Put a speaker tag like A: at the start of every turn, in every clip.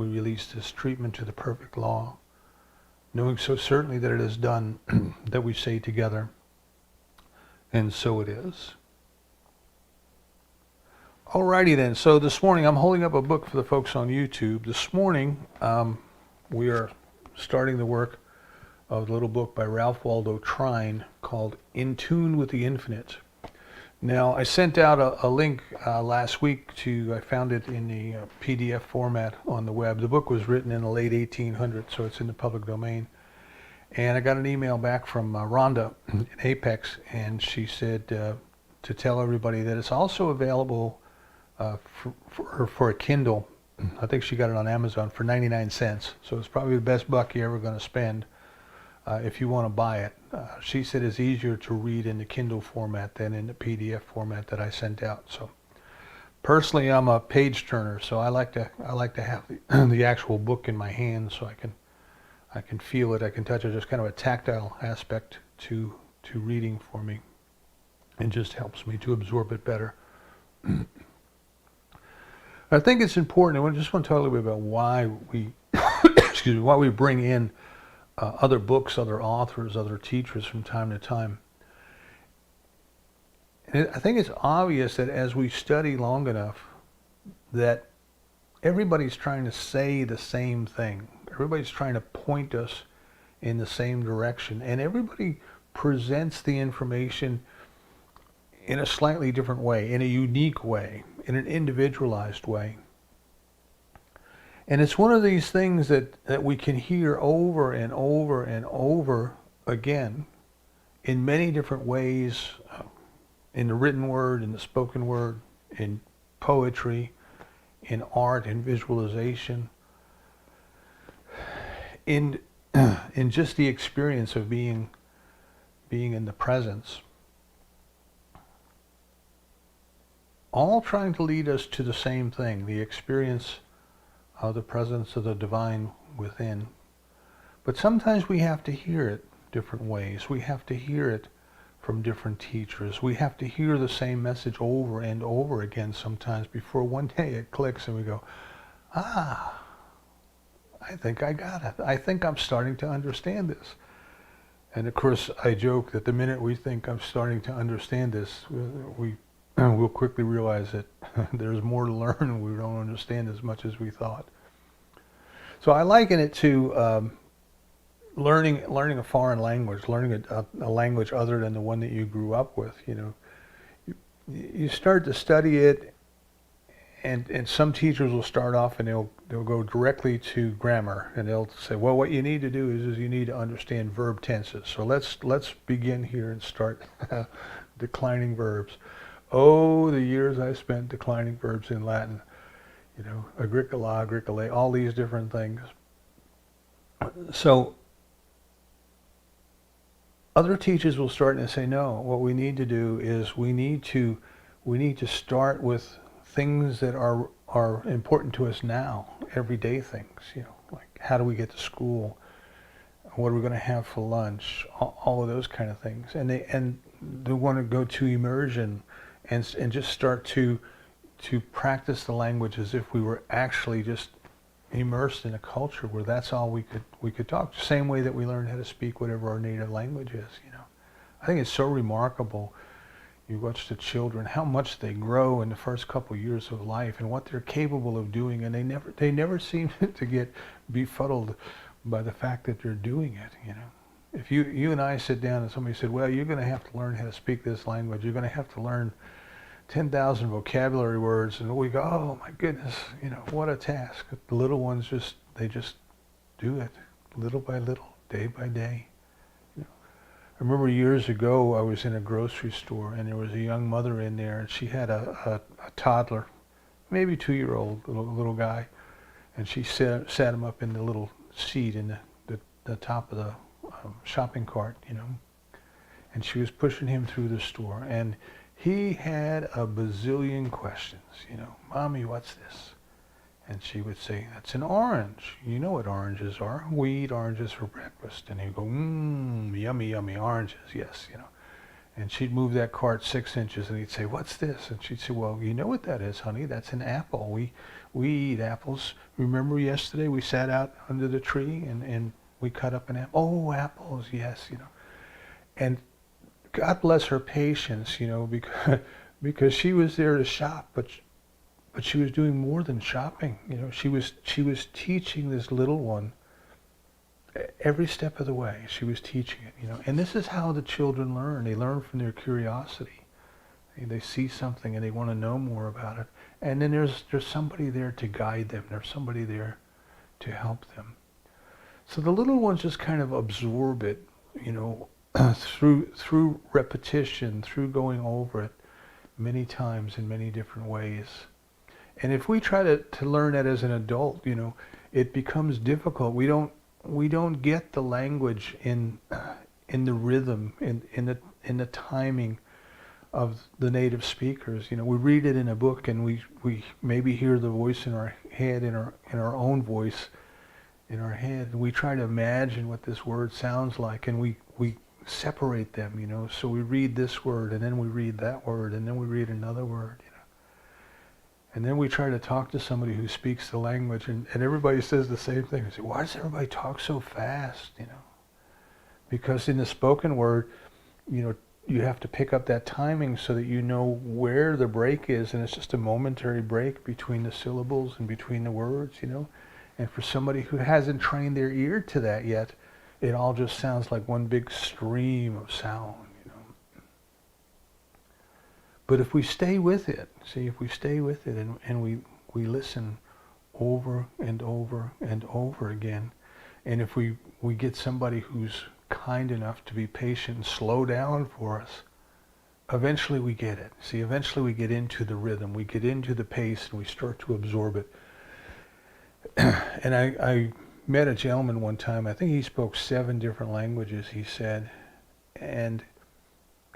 A: we release this treatment to the perfect law, knowing so certainly that it is done, that we say together, and so it is. Alrighty then, so this morning I'm holding up a book for the folks on YouTube. This morning we are starting the work of a little book by Ralph Waldo Trine called In Tune with the Infinite. Now, I sent out a link last week I found it in the PDF format on the web. The book was written in the late 1800s, so it's in the public domain. And I got an email back from Rhonda in Apex, and she said to tell everybody that it's also available for a Kindle. I think she got it on Amazon for 99 cents. So it's probably the best buck you're ever going to spend if you want to buy it. She said it's easier to read in the Kindle format than in the PDF format that I sent out. So personally, I'm a page turner, so I like to have the actual book in my hand so I can feel it, I can touch it. Just kind of a tactile aspect to reading for me. It just helps me to absorb it better. I think it's important. I just want to talk a little bit about why we, why we bring in other books, other authors, other teachers from time to time. And I think it's obvious that as we study long enough, that everybody's trying to say the same thing. Everybody's trying to point us in the same direction, and everybody presents the information in a slightly different way, in a unique way, in an individualized way. And it's one of these things that we can hear over and over and over again in many different ways, in the written word, in the spoken word, in poetry, in art, in visualization, in just the experience of being in the presence. All trying to lead us to the same thing, the experience of the presence of the divine within. But sometimes we have to hear it different ways. We have to hear it from different teachers. We have to hear the same message over and over again sometimes before one day it clicks and we go, I think I got it. I think I'm starting to understand this. And of course, I joke that the minute we think I'm starting to understand this, we'll quickly realize that there's more to learn and we don't understand as much as we thought. So I liken it to learning a foreign language, learning a language other than the one that you grew up with. You start to study it, and some teachers will start off and they'll go directly to grammar, and they'll say, well, what you need to do is you need to understand verb tenses. So let's begin here and start declining verbs. Oh, the years I spent declining verbs in Latin, agricola, agricolae, all these different things. So other teachers will start and say, no, what we need to do is we need to start with things that are important to us now, everyday things, like how do we get to school, what are we going to have for lunch, all of those kind of things. And they want to go to immersion and just start to practice the language as if we were actually just immersed in a culture where that's all we could talk. The same way that we learn how to speak whatever our native language is. I think it's so remarkable. You watch the children, how much they grow in the first couple years of life and what they're capable of doing, and they never seem to get befuddled by the fact that they're doing it. If you and I sit down and somebody said, well, you're going to have to learn how to speak this language, you're going to have to learn 10,000 vocabulary words, and we go, oh my goodness, what a task. The little ones they just do it little by little, day by day. I remember years ago I was in a grocery store and there was a young mother in there, and she had a toddler, maybe 2-year-old little guy, and she sat him up in the little seat in the top of the shopping cart, and she was pushing him through the store, and he had a bazillion questions, Mommy, what's this? And she would say, that's an orange. You know what oranges are. We eat oranges for breakfast. And he'd go, yummy, yummy, oranges, yes, And she'd move that cart 6 inches, and he'd say, "What's this?" And she'd say, "Well, you know what that is, honey. That's an apple. We eat apples. Remember yesterday we sat out under the tree and we cut up an apple? Oh, apples, yes, you know." And God bless her patience, you know, because she was there to shop, but she was doing more than shopping. You know, she was teaching this little one every step of the way. She was teaching it, you know. And this is how the children learn. They learn from their curiosity. They see something and they want to know more about it. And then there's somebody there to guide them. There's somebody there to help them. So the little ones just kind of absorb it, you know, through repetition, through going over it many times in many different ways. And if we try to learn that as an adult, you know, it becomes difficult. We don't get the language in the rhythm, in the timing of the native speakers. You know, we read it in a book and we maybe hear the voice in our head, in our own voice in our head, and we try to imagine what this word sounds like, and we separate them, you know. So we read this word, and then we read that word, and then we read another word, you know. And then we try to talk to somebody who speaks the language, and everybody says the same thing. They say, "Why does everybody talk so fast?" You know, because in the spoken word, you know, you have to pick up that timing so that you know where the break is, and it's just a momentary break between the syllables and between the words, you know. And for somebody who hasn't trained their ear to that yet, it all just sounds like one big stream of sound, you know. But if we stay with it, if we stay with it and we listen over and over and over again, and if we get somebody who's kind enough to be patient and slow down for us, eventually we get it. See, eventually we get into the rhythm, we get into the pace, and we start to absorb it. And I met a gentleman one time, I think he spoke 7 different languages, he said. And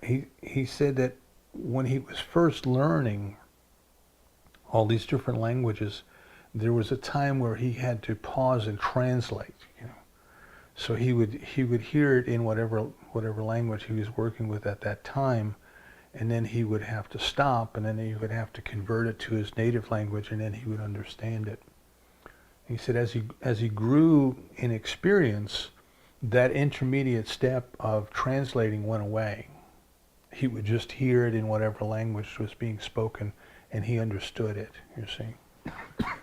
A: he said that when he was first learning all these different languages, there was a time where he had to pause and translate, you know. So he would hear it in whatever language he was working with at that time, and then he would have to stop, and then he would have to convert it to his native language, and then he would understand it. He said as he grew in experience, that intermediate step of translating went away. He would just hear it in whatever language was being spoken, and he understood it, you see.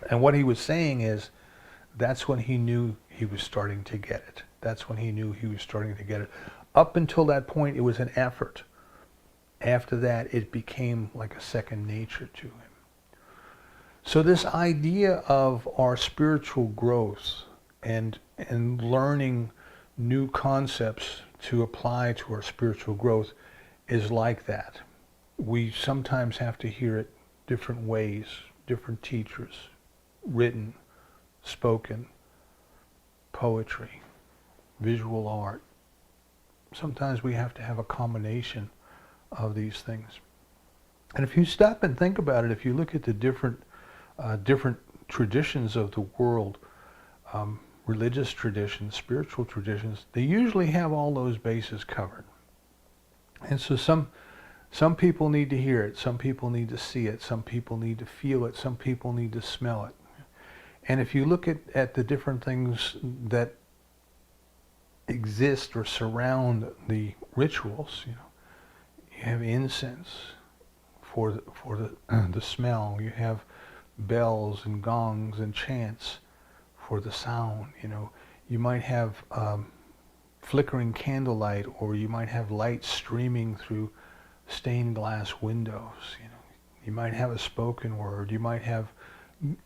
A: And what he was saying is, that's when he knew he was starting to get it. That's when he knew he was starting to get it. Up until that point, it was an effort. After that, it became like a second nature to him. So this idea of our spiritual growth and learning new concepts to apply to our spiritual growth is like that. We sometimes have to hear it different ways, different teachers, written, spoken, poetry, visual art. Sometimes we have to have a combination of these things. And if you stop and think about it, if you look at the different traditions of the world, religious traditions, spiritual traditions, they usually have all those bases covered. And so some people need to hear it, some people need to see it, some people need to feel it, some people need to smell it. And if you look at the different things that exist or surround the rituals, you know, you have incense for the smell, you have bells and gongs and chants for the sound, you know. You might have flickering candlelight, or you might have light streaming through stained glass windows, you know. You might have a spoken word, you might have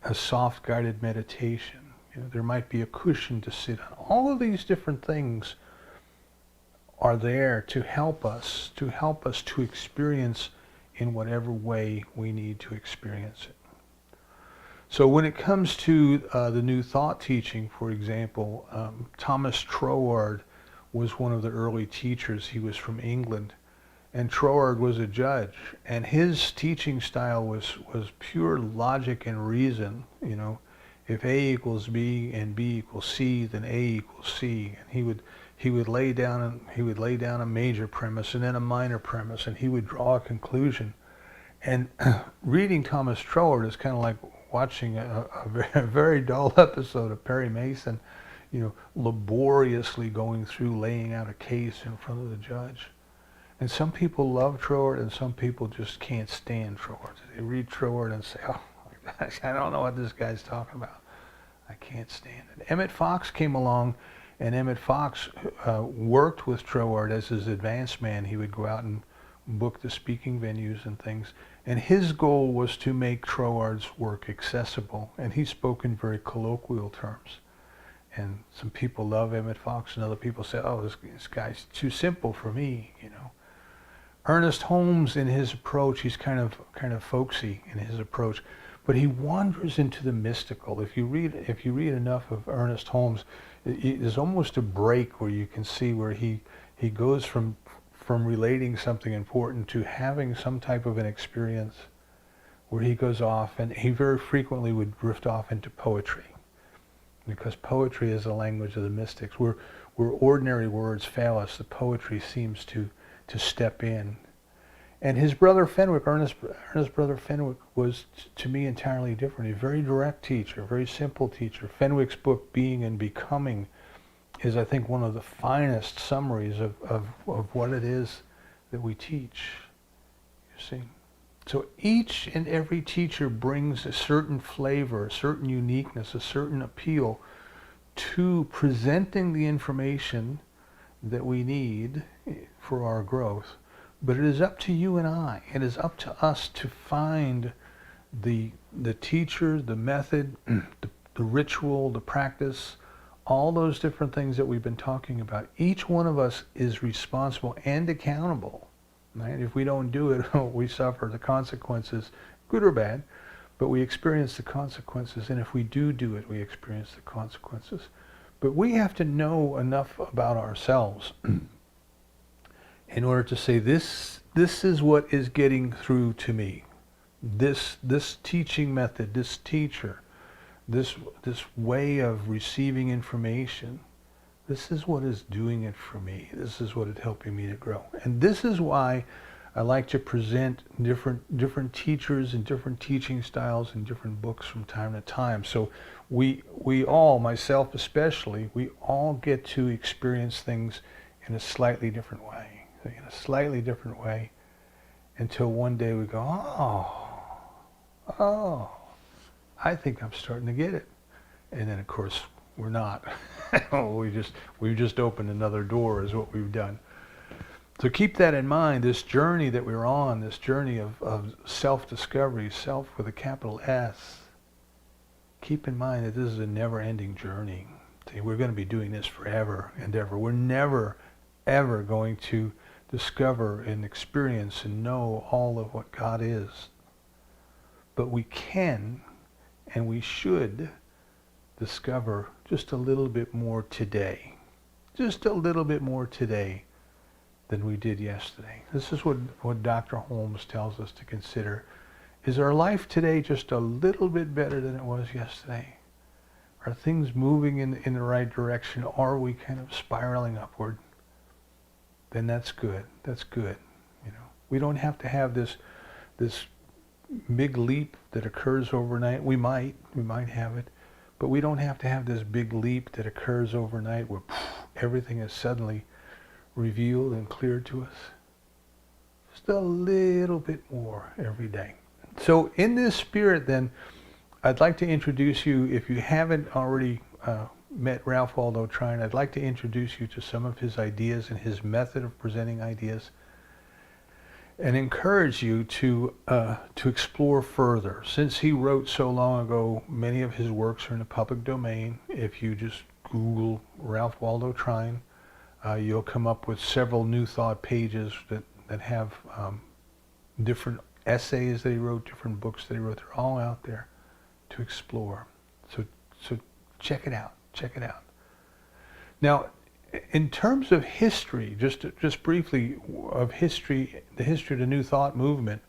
A: a soft guided meditation, you know, there might be a cushion to sit on. All of these different things are there to help us to experience in whatever way we need to experience it. So when it comes to the New Thought teaching, for example, Thomas Troward was one of the early teachers. He was from England, and Troward was a judge, and his teaching style was pure logic and reason, you know. if A equals B and B equals C, then A equals C. And he would lay down a major premise and then a minor premise, and he would draw a conclusion. And reading Thomas Troward is kind of like watching a very dull episode of Perry Mason, laboriously going through laying out a case in front of the judge. And some people love Troward, and some people just can't stand Troward. They read Troward and say, "Oh my gosh, I don't know what this guy's talking about. I can't stand it." Emmett Fox came along, and Emmett Fox worked with Troward as his advance man. He would go out and book the speaking venues and things. And his goal was to make Troward's work accessible. And he spoke in very colloquial terms. And some people love Emmett Fox, and other people say, "Oh, this guy's too simple for me," Ernest Holmes, in his approach, he's kind of folksy in his approach, but he wanders into the mystical. If you read enough of Ernest Holmes, there's almost a break where you can see where he goes from relating something important to having some type of an experience where he goes off, and he very frequently would drift off into poetry, because poetry is the language of the mystics. Where ordinary words fail us, the poetry seems to step in. And his brother Fenwick, Ernest's brother Fenwick, was to me entirely different. A very direct teacher, a very simple teacher. Fenwick's book, Being and Becoming, is, I think, one of the finest summaries of what it is that we teach, you see. So each and every teacher brings a certain flavor, a certain uniqueness, a certain appeal to presenting the information that we need for our growth. But it is up to you and I. It is up to us to find the teacher, the method, the ritual, the practice, all those different things that we've been talking about. Each one of us is responsible and accountable. Right? If we don't do it, we suffer the consequences, good or bad, but we experience the consequences. And if we do it, we experience the consequences. But we have to know enough about ourselves in order to say, this is what is getting through to me. This teaching method, this teacher, this way of receiving information, this is what is doing it for me. This is what is helping me to grow. And this is why I like to present different teachers and different teaching styles and different books from time to time. So we all, myself especially, we all get to experience things in a slightly different way. Until one day we go, oh, I think I'm starting to get it. And then, of course, we're not. We've just opened another door is what we've done. So keep that in mind, this journey that we're on, this journey of self-discovery, self with a capital S. Keep in mind that this is a never-ending journey. See, we're going to be doing this forever and ever. We're never, ever going to discover and experience and know all of what God is. But we can and we should discover just a little bit more today. Just a little bit more today than we did yesterday. This is what Dr. Holmes tells us to consider. Is our life today just a little bit better than it was yesterday? Are things moving in the right direction? Are we kind of spiraling upward? Then that's good. That's good. We don't have to have this big leap that occurs overnight. We might have it, but we don't have to have this big leap that occurs overnight where everything is suddenly revealed and cleared to us. Just a little bit more every day. So in this spirit then, I'd like to introduce you, if you haven't already met Ralph Waldo Trine, I'd like to introduce you to some of his ideas and his method of presenting ideas, and encourage you to explore further. Since he wrote so long ago, many of his works are in the public domain. If you just Google Ralph Waldo Trine, you'll come up with several New Thought pages that have different essays that he wrote, different books that he wrote. They're all out there to explore. So check it out. Check it out. Now, in terms of history, just briefly of history, the history of the New Thought movement,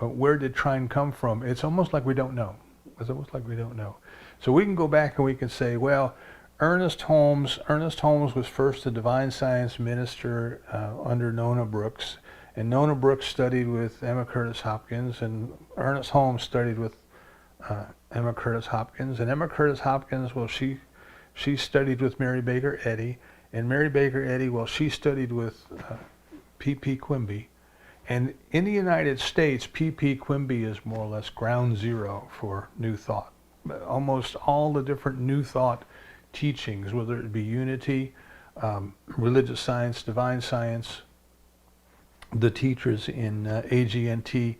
A: where did Trine come from? It's almost like we don't know. It's almost like we don't know. So we can go back and we can say, well, Ernest Holmes was first a divine science minister under Nona Brooks, and Nona Brooks studied with Emma Curtis Hopkins, and Ernest Holmes studied with Emma Curtis Hopkins, and Emma Curtis Hopkins, well, she studied with Mary Baker Eddy, and Mary Baker Eddy, well, she studied with P.P. Quimby. And in the United States, P.P. Quimby is more or less ground zero for New Thought. Almost all the different New Thought teachings, whether it be unity, religious science, divine science, the teachers in AGNT,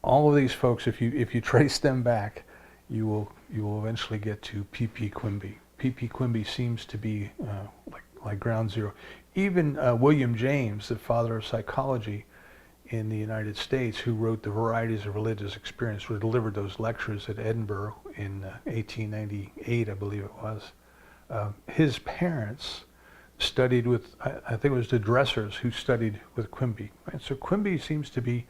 A: all of these folks, if you trace them back, you will eventually get to P.P. Quimby. P.P. Quimby seems to be like ground zero. Even William James, the father of psychology in the United States, who wrote The Varieties of Religious Experience, who delivered those lectures at Edinburgh in 1898, I believe it was. His parents studied with, I think it was the Dressers who studied with Quimby. Right? So Quimby seems to be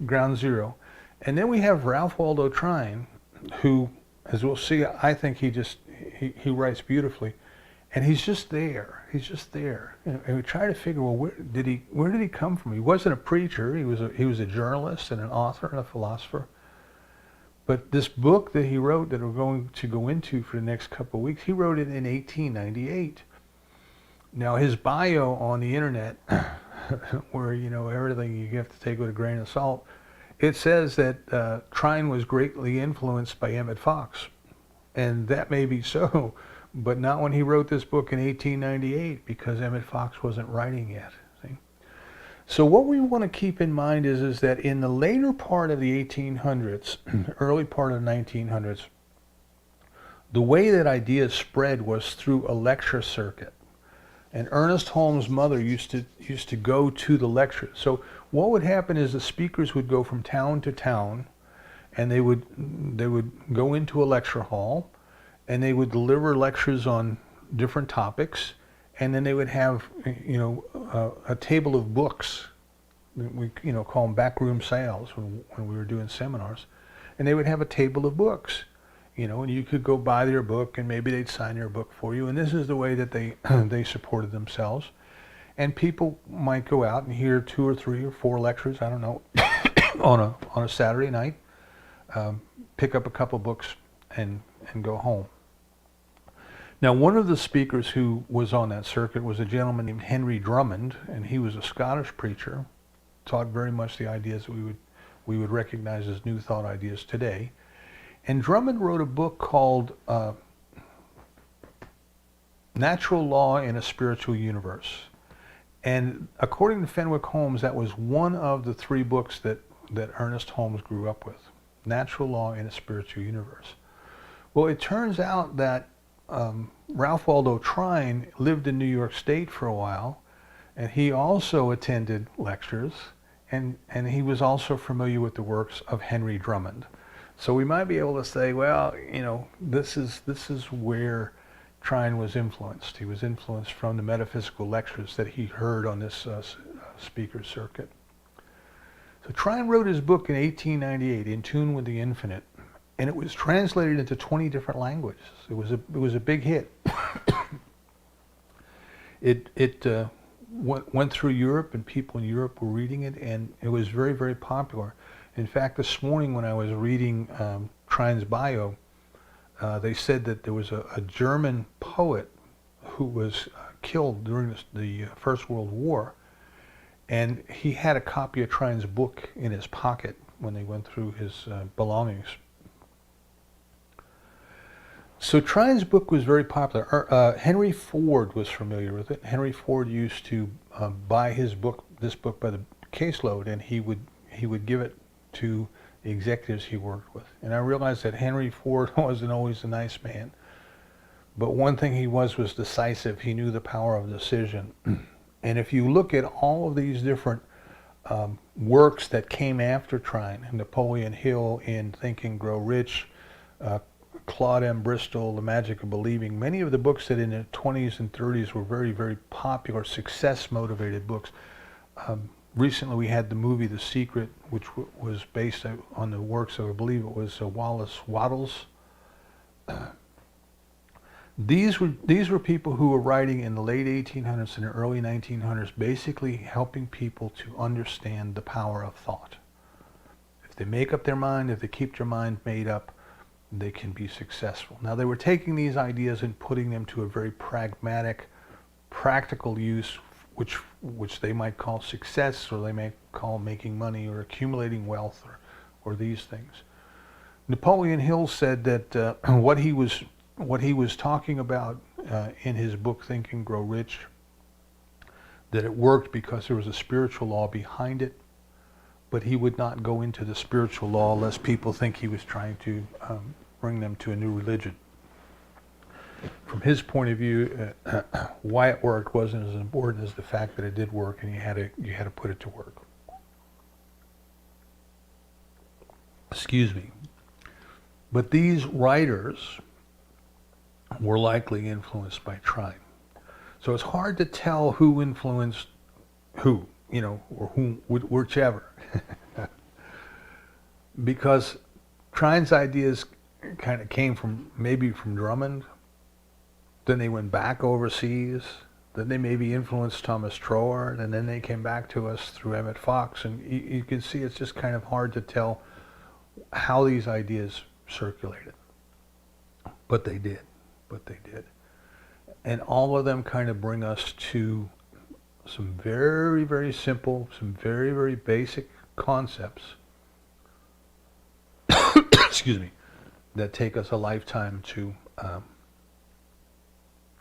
A: ground zero. And then we have Ralph Waldo Trine, who, as we'll see, I think he writes beautifully. And he's just there. He's just there. And we try to figure, well, where did he come from? He wasn't a preacher. He was a journalist and an author and a philosopher. But this book that he wrote that we're going to go into for the next couple of weeks, he wrote it in 1898. Now his bio on the internet, where everything you have to take with a grain of salt, it says that Trine was greatly influenced by Emmett Fox, and that may be so. But not when he wrote this book in 1898, because Emmett Fox wasn't writing yet. See? So what we want to keep in mind is that in the later part of the 1800s, early part of the 1900s, the way that ideas spread was through a lecture circuit. And Ernest Holmes' mother used to go to the lectures. So what would happen is the speakers would go from town to town, and they would go into a lecture hall, and they would deliver lectures on different topics, and then they would have, a table of books. We, call them backroom sales when we were doing seminars, and they would have a table of books, and you could go buy their book, and maybe they'd sign your book for you. And this is the way that they supported themselves. And people might go out and hear 2 or 3 or 4 lectures, I don't know, on a Saturday night, pick up a couple books and go home. Now, one of the speakers who was on that circuit was a gentleman named Henry Drummond, and he was a Scottish preacher, taught very much the ideas that we would recognize as New Thought ideas today. And Drummond wrote a book called Natural Law in a Spiritual Universe. And according to Fenwick Holmes, that was one of the 3 books that Ernest Holmes grew up with, Natural Law in a Spiritual Universe. Well, it turns out that Ralph Waldo Trine lived in New York State for a while, and he also attended lectures, and he was also familiar with the works of Henry Drummond. So we might be able to say, well, this is where Trine was influenced. He was influenced from the metaphysical lectures that he heard on this speaker circuit. So Trine wrote his book in 1898, In Tune with the Infinite, and it was translated into 20 different languages. It was a big hit. It went through Europe, and people in Europe were reading it, and it was very, very popular. In fact, this morning when I was reading Trine's bio, they said that there was a German poet who was killed during the First World War, and he had a copy of Trine's book in his pocket when they went through his belongings. So Trine's book was very popular. Henry Ford was familiar with it. Henry Ford used to buy this book by the caseload, and he would give it to the executives he worked with. And I realized that Henry Ford wasn't always a nice man, but one thing he was decisive. He knew the power of decision. And if you look at all of these different works that came after Trine, Napoleon Hill in Think and Grow Rich, Claude M. Bristol, The Magic of Believing, many of the books that in the 20s and 30s were very, very popular, success-motivated books, recently we had the movie The Secret, which was based on the works of, I believe it was Wallace Wattles. These were people who were writing in the late 1800s and the early 1900s, basically helping people to understand the power of thought. If they make up their mind, if they keep their mind made up, they can be successful. Now, they were taking these ideas and putting them to a very pragmatic, practical use, which they might call success, or they may call making money or accumulating wealth, or these things. Napoleon Hill said that what he was talking about in his book Think and Grow Rich, that it worked because there was a spiritual law behind it, but he would not go into the spiritual law lest people think he was trying to bring them to a new religion. From his point of view, why it worked wasn't as important as the fact that it did work, and you had to put it to work. Excuse me. But these writers were likely influenced by Trine. So it's hard to tell who influenced who, or whichever. Because Trine's ideas kind of came maybe from Drummond, then they went back overseas, then they maybe influenced Thomas Troward, and then they came back to us through Emmett Fox, and you can see it's just kind of hard to tell how these ideas circulated. But they did. And all of them kind of bring us to some very, very simple, some very, very basic concepts excuse me, that take us a lifetime to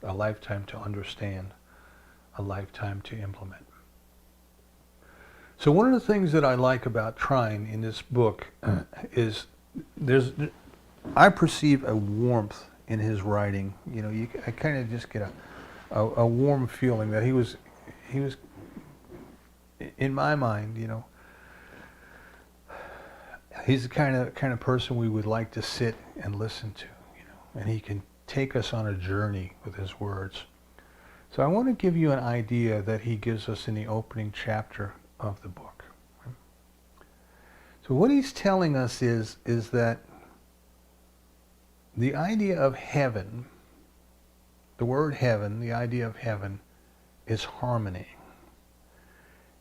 A: understand, a lifetime to implement. So one of the things that I like about Trine in this book is I perceive a warmth in his writing. I kind of just get a warm feeling that he was in my mind, he's the kind of person we would like to sit and listen to, and he can take us on a journey with his words. So I want to give you an idea that he gives us in the opening chapter of the book. So what he's telling us is that the idea of heaven, the word heaven, the idea of heaven is harmony.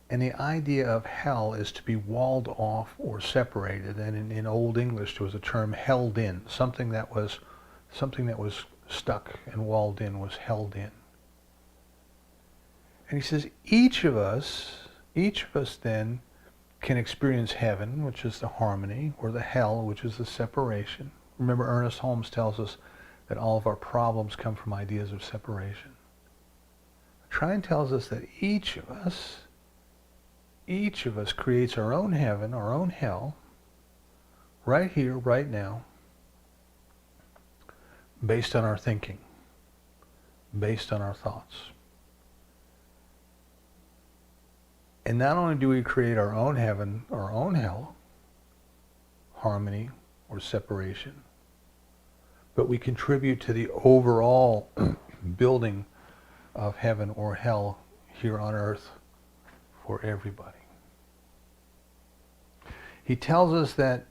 A: And the idea of hell is to be walled off or separated. And in Old English there was a term held in, something that was stuck and walled in was held in. And he says each of us then can experience heaven, which is the harmony, or the hell, which is the separation. Remember, Ernest Holmes tells us that all of our problems come from ideas of separation. Trine tells us that each of us creates our own heaven, our own hell, right here, right now, based on our thinking, based on our thoughts. And not only do we create our own heaven, our own hell, harmony or separation, but we contribute to the overall building of heaven or hell here on earth for everybody. He tells us that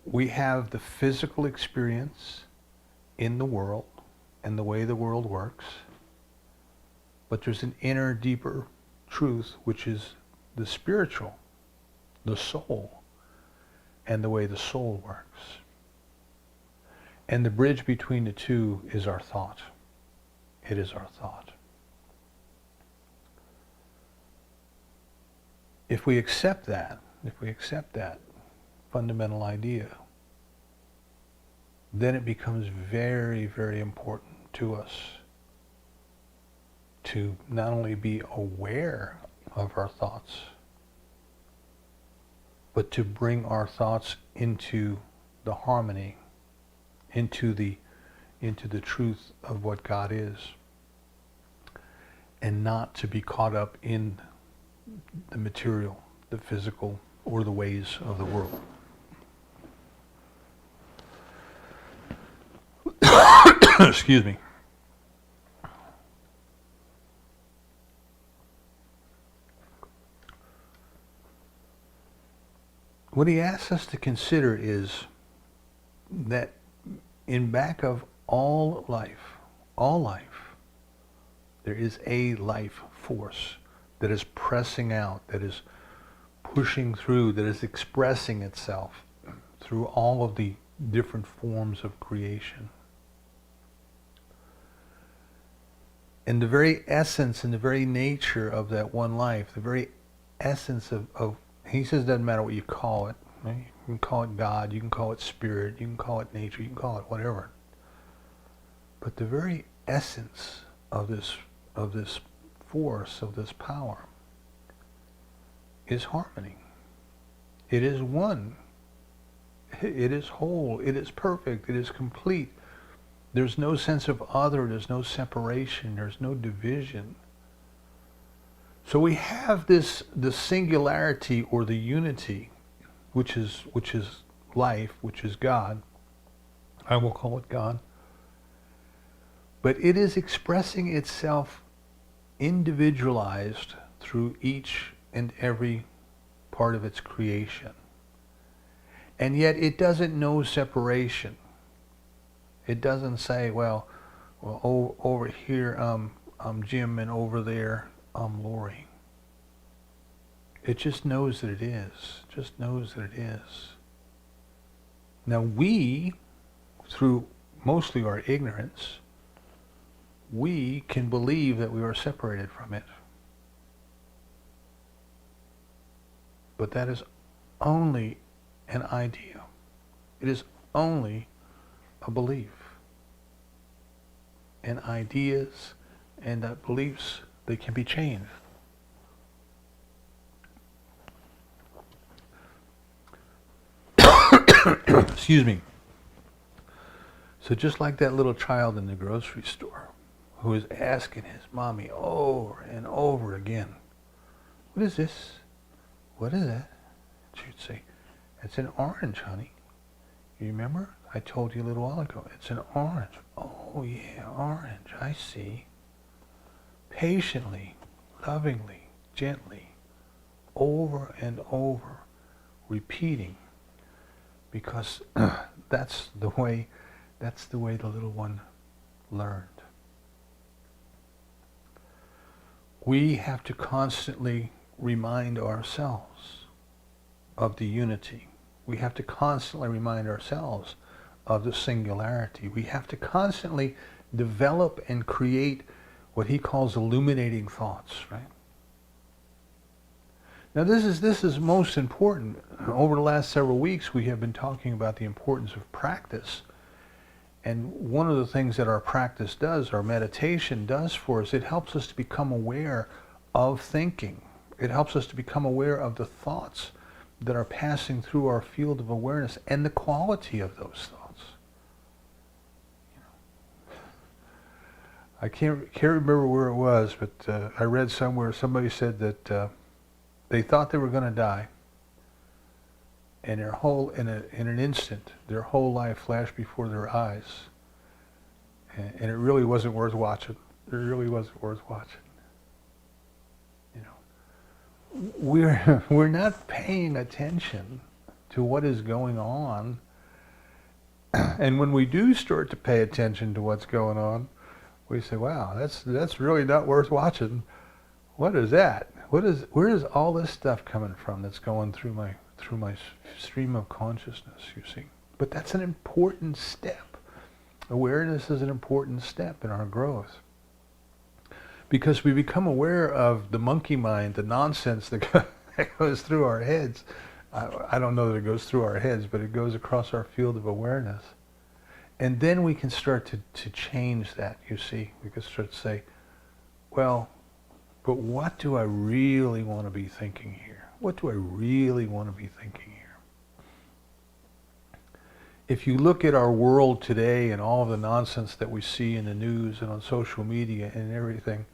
A: we have the physical experience in the world and the way the world works, but there's an inner, deeper truth, which is the spiritual, the soul, and the way the soul works. And the bridge between the two is our thought. It is our thought. If we accept that fundamental idea, then it becomes very, very important to us to not only be aware of our thoughts, but to bring our thoughts into the harmony, into the truth of what God is, and not to be caught up in the material, the physical, or the ways of the world. Excuse me. What he asks us to consider is that in back of all life, there is a life force that is pressing out, that is pushing through, that is expressing itself through all of the different forms of creation. And the very essence and the very nature of that one life, the very essence of he says it doesn't matter what you call it. Right? You can call it God, you can call it spirit, you can call it nature, you can call it whatever. But the very essence of this force, of this power, is harmony. It is one. It is whole. It is perfect. It is complete. There's no sense of other. There's no separation. There's no division. So we have the singularity or the unity, which is life, which is God. I will call it God. But it is expressing itself individualized through each and every part of its creation. And yet it doesn't know separation. It doesn't say, well, over here I'm Jim and over there I'm Lori. It just knows that it is. Just knows that it is. Now we, through mostly our ignorance, we can believe that we are separated from it. But that is only an idea. It is only a belief. And ideas and beliefs, they can be changed. Excuse me. So just like that little child in the grocery store who is asking his mommy over and over again, what is this? What is that? She'd say, it's an orange, honey. You remember? I told you a little while ago. It's an orange. Oh yeah, orange. I see. Patiently, lovingly, gently, over and over, repeating, because that's the way the little one learned. We have to constantly remind ourselves of the unity. We have to constantly remind ourselves of the singularity. We have to constantly develop and create what he calls illuminating thoughts, right? Now this is most important. Over the last several weeks we have been talking about the importance of practice. And one of the things that our practice does, our meditation does for us, it helps us to become aware of thinking. It helps us to become aware of the thoughts that are passing through our field of awareness and the quality of those thoughts. I can't remember where it was, but I read somewhere somebody said that they thought they were going to die, and in an instant, their whole life flashed before their eyes, and it really wasn't worth watching. It really wasn't worth watching. We're not paying attention to what is going on, and when we do start to pay attention to what's going on, we say, "Wow, that's really not worth watching. What is that? Where is all this stuff coming from that's going through my stream of consciousness?" You see, but that's an important step. Awareness is an important step in our growth. Because we become aware of the monkey mind, the nonsense that goes through our heads. I don't know that it goes through our heads, but it goes across our field of awareness. And then we can start to change that, you see. We can start to say, well, but what do I really want to be thinking here? What do I really want to be thinking here? If you look at our world today and all of the nonsense that we see in the news and on social media and everything,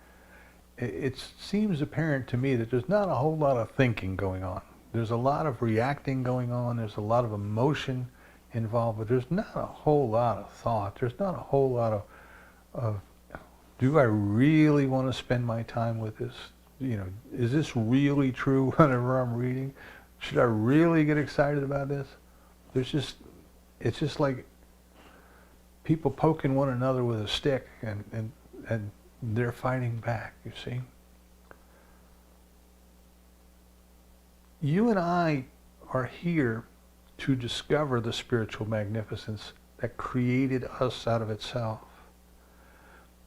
A: it seems apparent to me that there's not a whole lot of thinking going on. There's a lot of reacting going on. There's a lot of emotion involved, but there's not a whole lot of thought. There's not a whole lot of do I really want to spend my time with this? Is this really true whatever I'm reading? Should I really get excited about this? It's just like people poking one another with a stick and they're fighting back, you see. You and I are here to discover the spiritual magnificence that created us out of itself.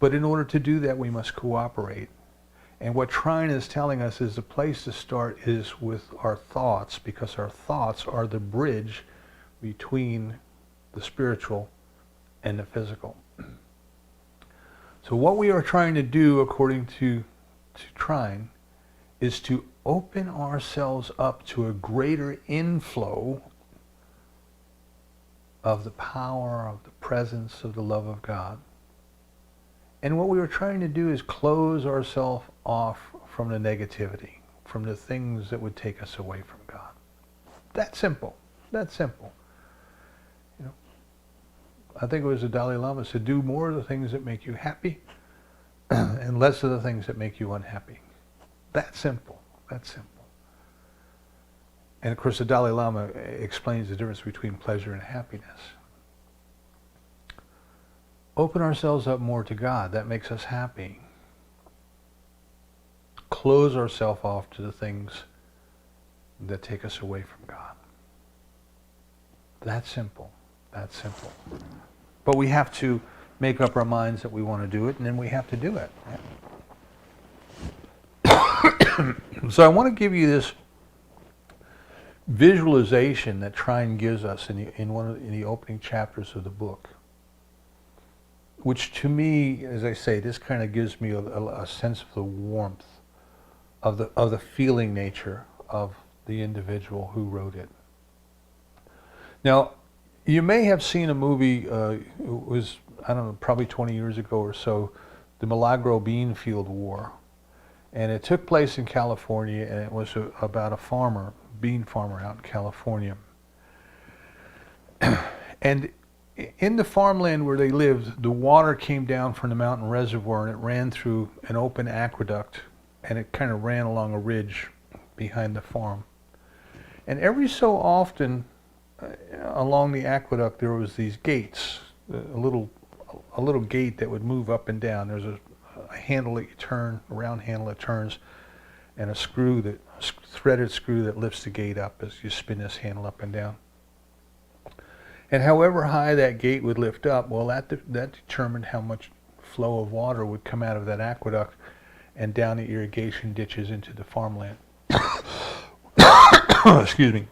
A: But in order to do that, we must cooperate. And what Trine is telling us is the place to start is with our thoughts, because our thoughts are the bridge between the spiritual and the physical. So what we are trying to do, according to Trine, is to open ourselves up to a greater inflow of the power, of the presence, of the love of God. And what we are trying to do is close ourselves off from the negativity, from the things that would take us away from God. That simple. That simple. You know, I think it was the Dalai Lama said, do more of the things that make you happy and less of the things that make you unhappy. That simple. That simple. And of course the Dalai Lama explains the difference between pleasure and happiness. Open ourselves up more to God. That makes us happy. Close ourselves off to the things that take us away from God. That simple. That simple. But we have to make up our minds that we want to do it, and then we have to do it. So I want to give you this visualization that Trine gives us in the opening chapters of the book, which to me, as I say, this kind of gives me a sense of the warmth of the feeling nature of the individual who wrote it. Now, you may have seen a movie, it was, I don't know, probably 20 years ago or so, the Milagro bean field war. And it took place in California, and it was about a farmer, bean farmer out in California. And in the farmland where they lived, the water came down from the mountain reservoir and it ran through an open aqueduct, and it kind of ran along a ridge behind the farm. And every so often along the aqueduct there was these gates, a little gate that would move up and down. There's a handle that you turn, a round handle that turns, and a threaded screw that lifts the gate up as you spin this handle up and down. And however high that gate would lift up, well, that determined how much flow of water would come out of that aqueduct and down the irrigation ditches into the farmland. Excuse me.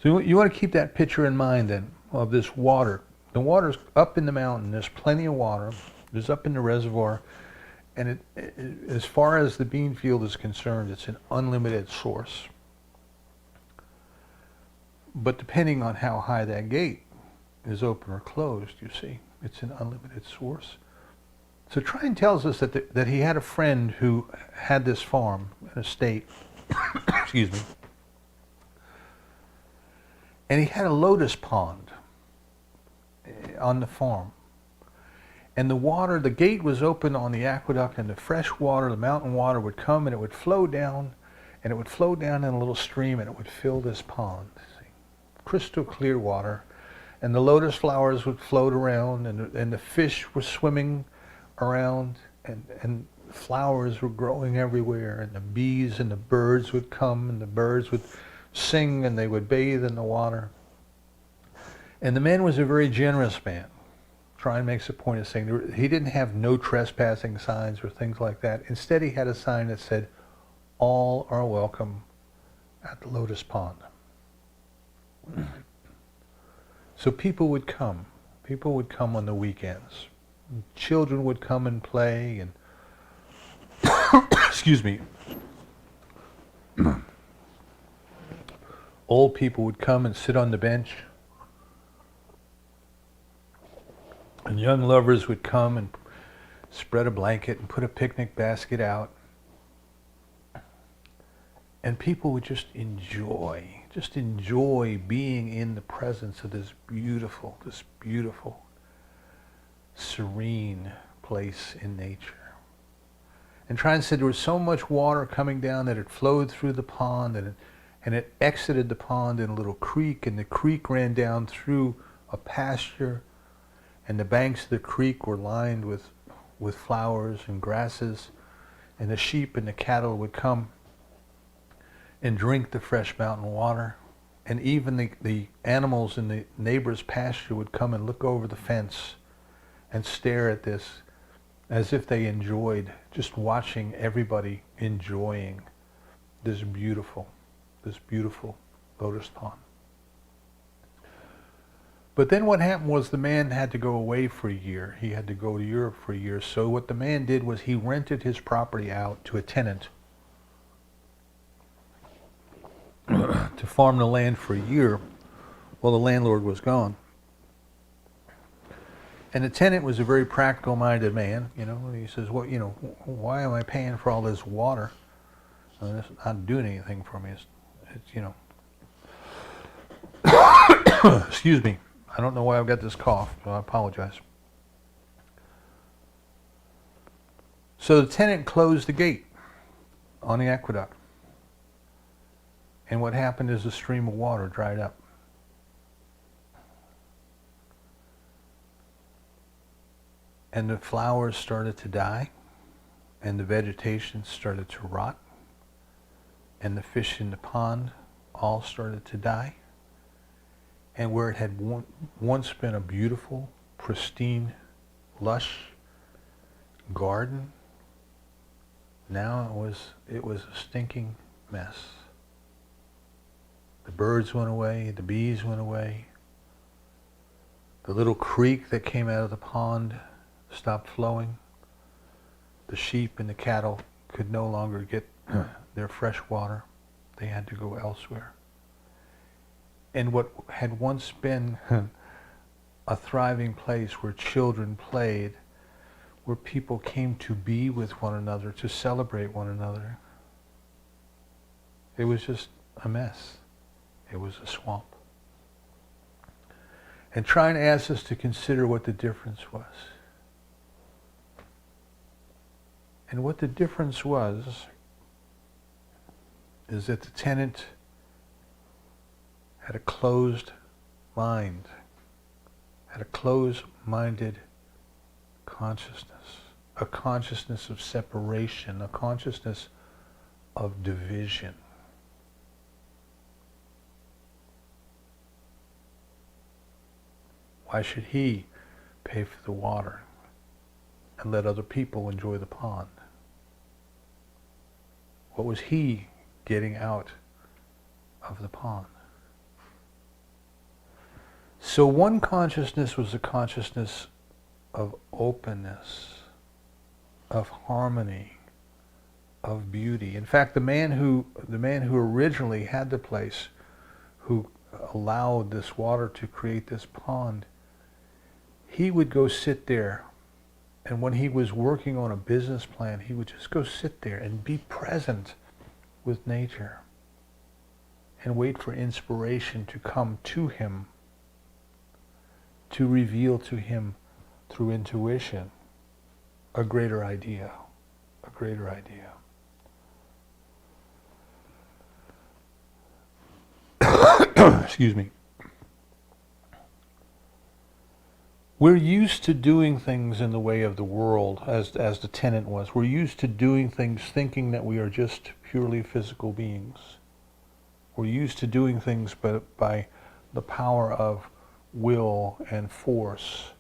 A: So you want to keep that picture in mind then of this water. The water's up in the mountain. There's plenty of water. There's up in the reservoir. And as far as the bean field is concerned, it's an unlimited source. But depending on how high that gate is open or closed, you see, it's an unlimited source. So Trine tells us that he had a friend who had this farm, an estate, excuse me, and he had a lotus pond on the farm. And the water, the gate was open on the aqueduct, and the fresh water, the mountain water would come and it would flow down, and it would flow down in a little stream and it would fill this pond. See? Crystal clear water. And the lotus flowers would float around, and the fish were swimming around, and flowers were growing everywhere, and the bees and the birds would come, and the birds would sing, and they would bathe in the water. And the man was a very generous man. Trine makes a point of saying he didn't have no trespassing signs or things like that. Instead, he had a sign that said, "All are welcome at the Lotus Pond." So people would come. People would come on the weekends. Children would come and play, and excuse me. Old people would come and sit on the bench. And young lovers would come and spread a blanket and put a picnic basket out. And people would just enjoy being in the presence of this beautiful, serene place in nature. And Trine said there was so much water coming down that it flowed through the pond, and And it exited the pond in a little creek, and the creek ran down through a pasture, and the banks of the creek were lined with flowers and grasses, and the sheep and the cattle would come and drink the fresh mountain water. And even the animals in the neighbor's pasture would come and look over the fence and stare at this as if they enjoyed just watching everybody enjoying this beautiful lotus pond. But then what happened was the man had to go away for a year. He had to go to Europe for a year. So what the man did was he rented his property out to a tenant to farm the land for a year while the landlord was gone. And the tenant was a very practical-minded man, and he says, well, why am I paying for all this water? It's not doing anything for me. It's excuse me. I don't know why I've got this cough, so I apologize. So the tenant closed the gate on the aqueduct. And what happened is the stream of water dried up. And the flowers started to die, and the vegetation started to rot, and the fish in the pond all started to die. And where it had once been a beautiful, pristine, lush garden, now it was a stinking mess. The birds went away, the bees went away, the little creek that came out of the pond stopped flowing. The sheep and the cattle could no longer get their fresh water. They had to go elsewhere. And what had once been a thriving place where children played, where people came to be with one another, to celebrate one another, it was just a mess. It was a swamp. And Trine asked us to consider what the difference was. And what the difference was is that the tenant had a closed mind, had a closed-minded consciousness, a consciousness of separation, a consciousness of division. Why should he pay for the water and let other people enjoy the pond? What was he getting out of the pond? So one consciousness was a consciousness of openness, of harmony, of beauty. In fact, the man who originally had the place, who allowed this water to create this pond, he would go sit there, and when he was working on a business plan, he would just go sit there and be present with nature and wait for inspiration to come to him, to reveal to him through intuition a greater idea, a greater idea. Excuse me. We're used to doing things in the way of the world, as the tenant was. We're used to doing things thinking that we are just purely physical beings. We're used to doing things by the power of will and force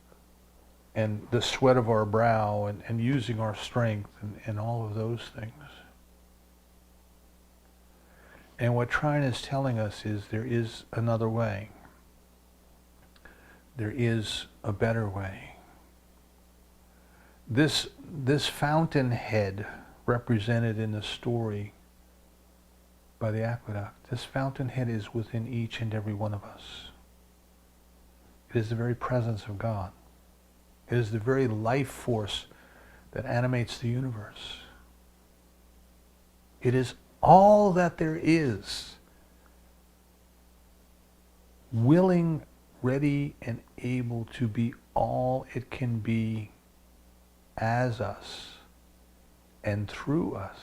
A: and the sweat of our brow and using our strength and all of those things. And what Trine is telling us is there is another way. There is a better way. This fountainhead represented in the story by the aqueduct, this fountainhead is within each and every one of us. It is the very presence of God. It is the very life force that animates the universe. It is all that there is, willing, ready, and able to be all it can be as us and through us.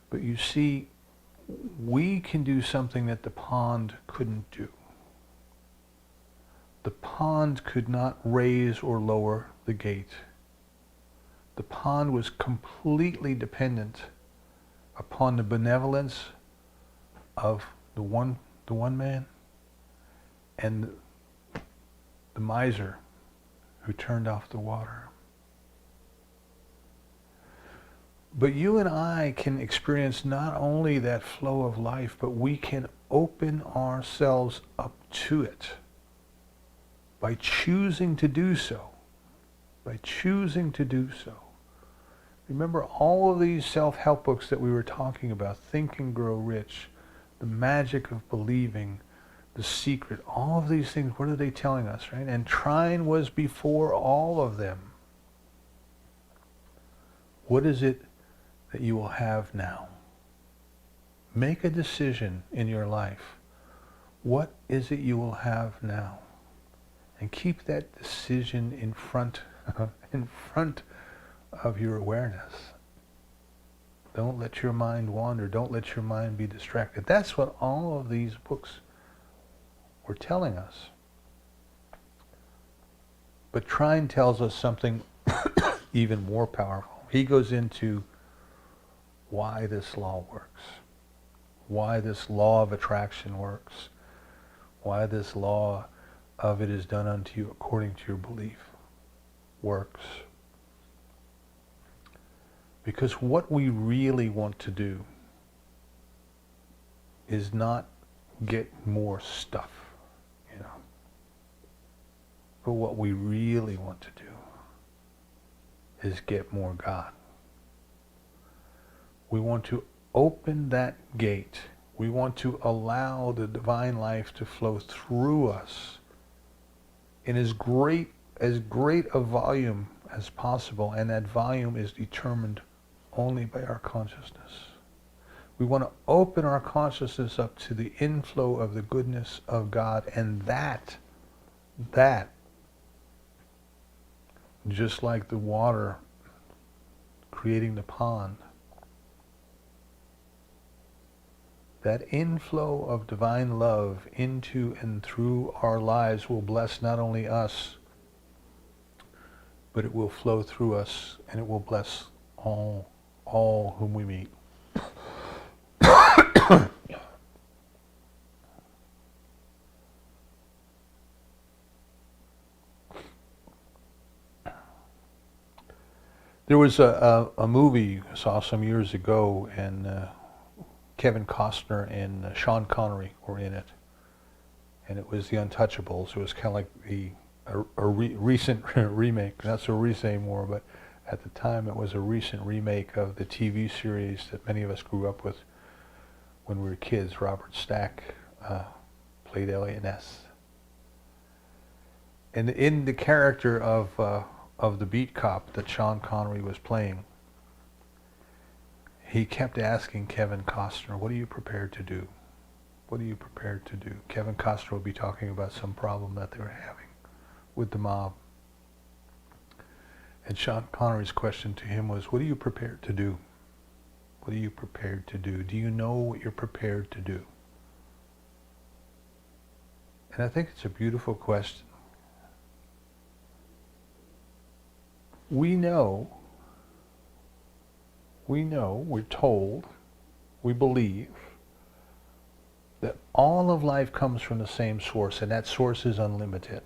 A: But you see, we can do something that the pond couldn't do. The pond could not raise or lower the gate. The pond was completely dependent upon the benevolence of the one man and the miser who turned off the water. But you and I can experience not only that flow of life, but we can open ourselves up to it by choosing to do so. By choosing to do so. Remember all of these self-help books that we were talking about, Think and Grow Rich, The Magic of Believing, The Secret, all of these things, what are they telling us, right? And Trine was before all of them. What is it that you will have now? Make a decision in your life. What is it you will have now? And keep that decision in front of your awareness. Don't let your mind wander. Don't let your mind be distracted. That's what all of these books were telling us. But Trine tells us something even more powerful. He goes into why this law works, why this law of attraction works, why this law of it is done unto you according to your belief works. Because what we really want to do is not get more stuff, you know. But what we really want to do is get more God. We want to open that gate. We want to allow the divine life to flow through us in as great a volume as possible, and that volume is determined only by our consciousness. We want to open our consciousness up to the inflow of the goodness of God, and that, just like the water creating the pond, that inflow of divine love into and through our lives will bless not only us, but it will flow through us, and it will bless all whom we meet. There was a movie I saw some years ago, and Kevin Costner and Sean Connery were in it, and it was The Untouchables. It was kind of like a recent remake, not so recent anymore, but at the time it was a recent remake of the TV series that many of us grew up with when we were kids. Robert Stack played Elliot Ness. And in the character of the beat cop that Sean Connery was playing, he kept asking Kevin Costner, what are you prepared to do? What are you prepared to do? Kevin Costner would be talking about some problem that they were having with the mob. And Sean Connery's question to him was, what are you prepared to do? What are you prepared to do? Do you know what you're prepared to do? And I think it's a beautiful question. We know, we're told, we believe that all of life comes from the same source, and that source is unlimited.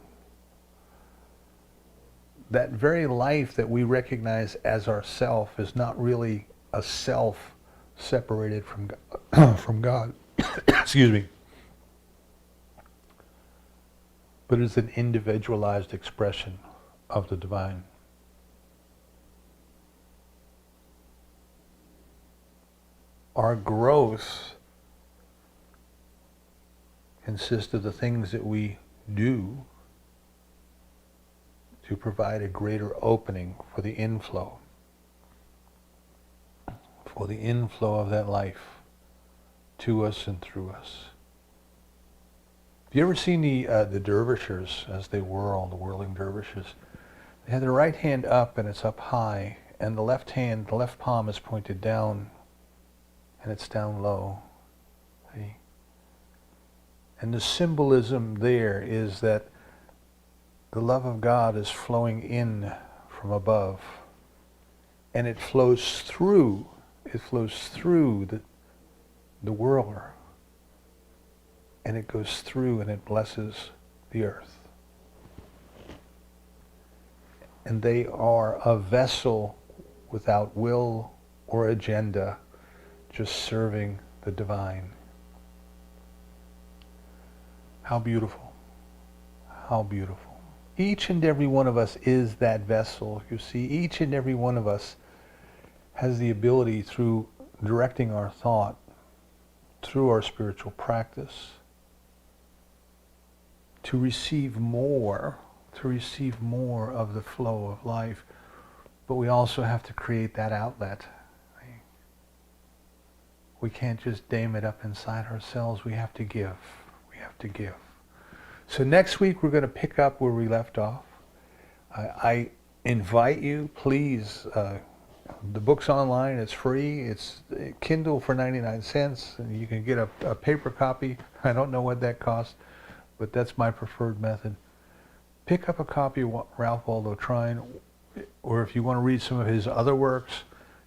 A: That very life that we recognize as ourself is not really a self separated from God. Excuse me. But it's an individualized expression of the divine. Our growth consists of the things that we do to provide a greater opening for the inflow of that life to us and through us. Have you ever seen the dervishers as they whirl, the whirling dervishes? They have their right hand up and it's up high, and the left palm is pointed down and it's down low. And the symbolism there is that the love of God is flowing in from above, and it flows through the whirler, and it goes through and it blesses the earth. And they are a vessel without will or agenda, just serving the divine. How beautiful. How beautiful. Each and every one of us is that vessel. You see, each and every one of us has the ability, through directing our thought, through our spiritual practice, to receive more of the flow of life. But we also have to create that outlet. We can't just dam it up inside ourselves. We have to give. We have to give. So next week we're going to pick up where we left off. I invite you, please, the book's online, it's free, it's Kindle for 99 cents, and you can get a paper copy. I don't know what that costs, but that's my preferred method. Pick up a copy of Ralph Waldo Trine, or if you want to read some of his other works,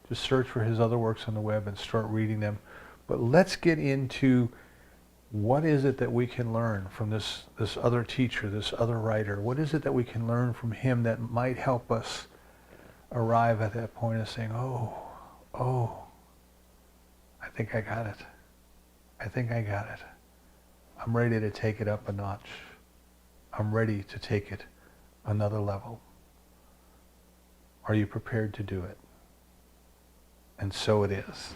A: just search for his other works on the web and start reading them. But let's get into what is it that we can learn from this other teacher, this other writer. What is it that we can learn from him that might help us arrive at that point of saying, oh, I think I got it. I think I got it. I'm ready to take it up a notch. I'm ready to take it another level. Are you prepared to do it? And so it is.